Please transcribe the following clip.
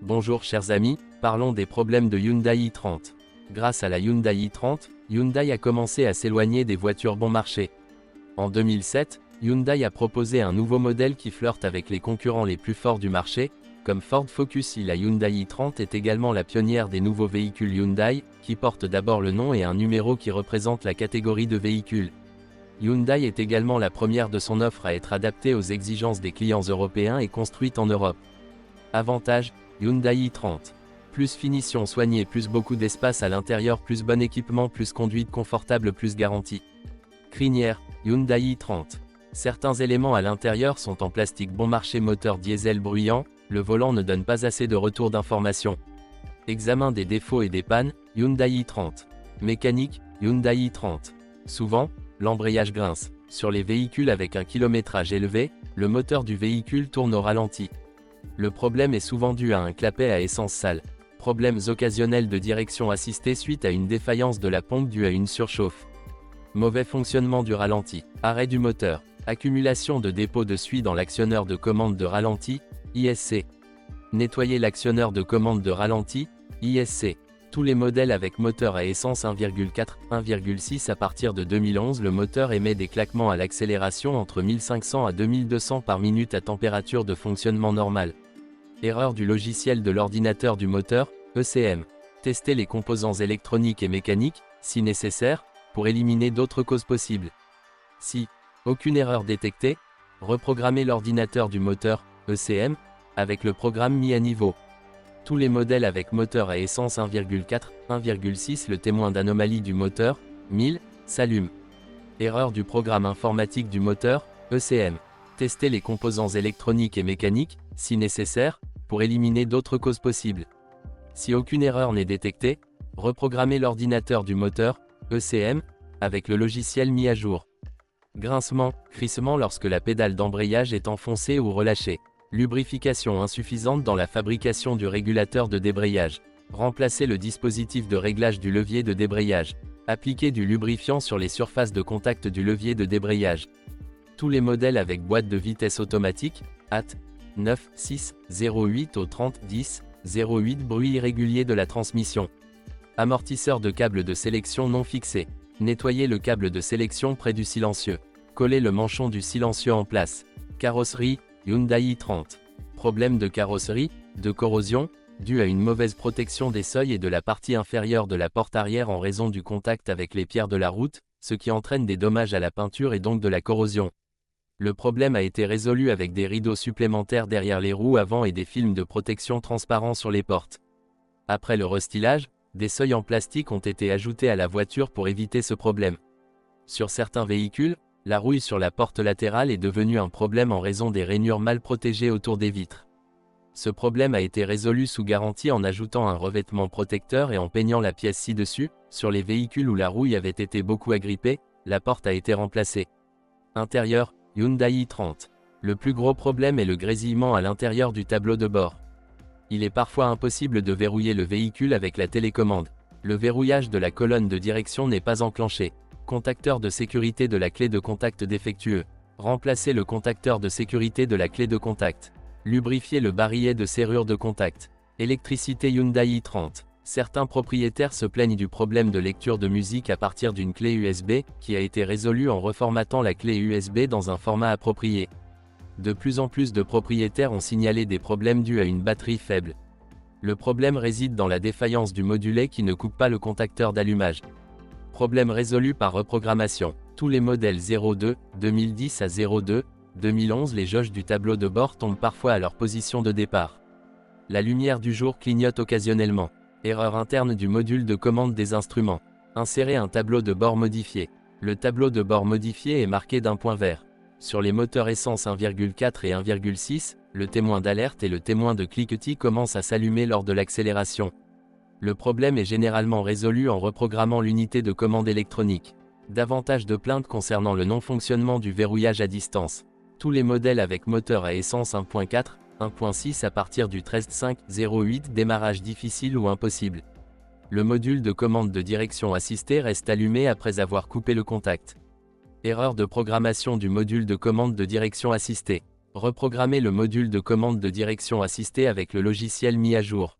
Bonjour chers amis, parlons des problèmes de Hyundai i30. Grâce à la Hyundai i30, Hyundai a commencé à s'éloigner des voitures bon marché. En 2007, Hyundai a proposé un nouveau modèle qui flirte avec les concurrents les plus forts du marché, comme Ford Focus. La Hyundai i30 est également la pionnière des nouveaux véhicules Hyundai, qui portent d'abord le nom et un numéro qui représente la catégorie de véhicules. Hyundai est également la première de son offre à être adaptée aux exigences des clients européens et construite en Europe. Avantage, Hyundai i30. Plus finition soignée, plus beaucoup d'espace à l'intérieur, plus bon équipement, plus conduite confortable, plus garantie. Crinière, Hyundai i30. Certains éléments à l'intérieur sont en plastique bon marché. Moteur diesel bruyant, le volant ne donne pas assez de retour d'information. Examen des défauts et des pannes, Hyundai i30. Mécanique, Hyundai i30. Souvent, l'embrayage grince. Sur les véhicules avec un kilométrage élevé, le moteur du véhicule tourne au ralenti. Le problème est souvent dû à un clapet à essence sale. Problèmes occasionnels de direction assistée suite à une défaillance de la pompe due à une surchauffe. Mauvais fonctionnement du ralenti. Arrêt du moteur. Accumulation de dépôts de suie dans l'actionneur de commande de ralenti, ISC. Nettoyer l'actionneur de commande de ralenti, ISC. Tous les modèles avec moteur à essence 1,4, 1,6 à partir de 2011, le moteur émet des claquements à l'accélération entre 1500 à 2200 par minute à température de fonctionnement normale. Erreur du logiciel de l'ordinateur du moteur, ECM. Tester les composants électroniques et mécaniques, si nécessaire, pour éliminer d'autres causes possibles. Si aucune erreur détectée, reprogrammez l'ordinateur du moteur, ECM, avec le programme mis à niveau. Tous les modèles avec moteur à essence 1,4, 1,6, le témoin d'anomalie du moteur, 1000, s'allume. Erreur du programme informatique du moteur, ECM. Tester les composants électroniques et mécaniques, si nécessaire, pour éliminer d'autres causes possibles. Si aucune erreur n'est détectée, reprogrammez l'ordinateur du moteur, ECM, avec le logiciel mis à jour. Grincement, crissement lorsque la pédale d'embrayage est enfoncée ou relâchée. Lubrification insuffisante dans la fabrication du régulateur de débrayage. Remplacez le dispositif de réglage du levier de débrayage. Appliquez du lubrifiant sur les surfaces de contact du levier de débrayage. Tous les modèles avec boîte de vitesse automatique, AT 9 6 08 au 30 10 08, bruit irrégulier de la transmission. Amortisseur de câble de sélection non fixé. Nettoyez le câble de sélection près du silencieux. Collez le manchon du silencieux en place. Carrosserie, Hyundai i30. Problème de carrosserie, de corrosion, dû à une mauvaise protection des seuils et de la partie inférieure de la porte arrière en raison du contact avec les pierres de la route, ce qui entraîne des dommages à la peinture et donc de la corrosion. Le problème a été résolu avec des rideaux supplémentaires derrière les roues avant et des films de protection transparents sur les portes. Après le restylage, des seuils en plastique ont été ajoutés à la voiture pour éviter ce problème. Sur certains véhicules, la rouille sur la porte latérale est devenue un problème en raison des rainures mal protégées autour des vitres. Ce problème a été résolu sous garantie en ajoutant un revêtement protecteur et en peignant la pièce ci-dessus. Sur les véhicules où la rouille avait été beaucoup agrippée, la porte a été remplacée. Intérieur, Hyundai i30. Le plus gros problème est le grésillement à l'intérieur du tableau de bord. Il est parfois impossible de verrouiller le véhicule avec la télécommande. Le verrouillage de la colonne de direction n'est pas enclenché. Contacteur de sécurité de la clé de contact défectueux. Remplacez le contacteur de sécurité de la clé de contact. Lubrifiez le barillet de serrure de contact. Électricité Hyundai i30. Certains propriétaires se plaignent du problème de lecture de musique à partir d'une clé USB, qui a été résolu en reformatant la clé USB dans un format approprié. De plus en plus de propriétaires ont signalé des problèmes dus à une batterie faible. Le problème réside dans la défaillance du modulet qui ne coupe pas le contacteur d'allumage. Problème résolu par reprogrammation. Tous les modèles 02, 2010 à 02, 2011, les jauges du tableau de bord tombent parfois à leur position de départ. La lumière du jour clignote occasionnellement. Erreur interne du module de commande des instruments. Insérez un tableau de bord modifié. Le tableau de bord modifié est marqué d'un point vert. Sur les moteurs essence 1,4 et 1,6, le témoin d'alerte et le témoin de cliquetis commencent à s'allumer lors de l'accélération. Le problème est généralement résolu en reprogrammant l'unité de commande électronique. Davantage de plaintes concernant le non-fonctionnement du verrouillage à distance. Tous les modèles avec moteur à essence 1.4, 1.6 à partir du 13.5.08, démarrage difficile ou impossible. Le module de commande de direction assistée reste allumé après avoir coupé le contact. Erreur de programmation du module de commande de direction assistée. Reprogrammer le module de commande de direction assistée avec le logiciel mis à jour.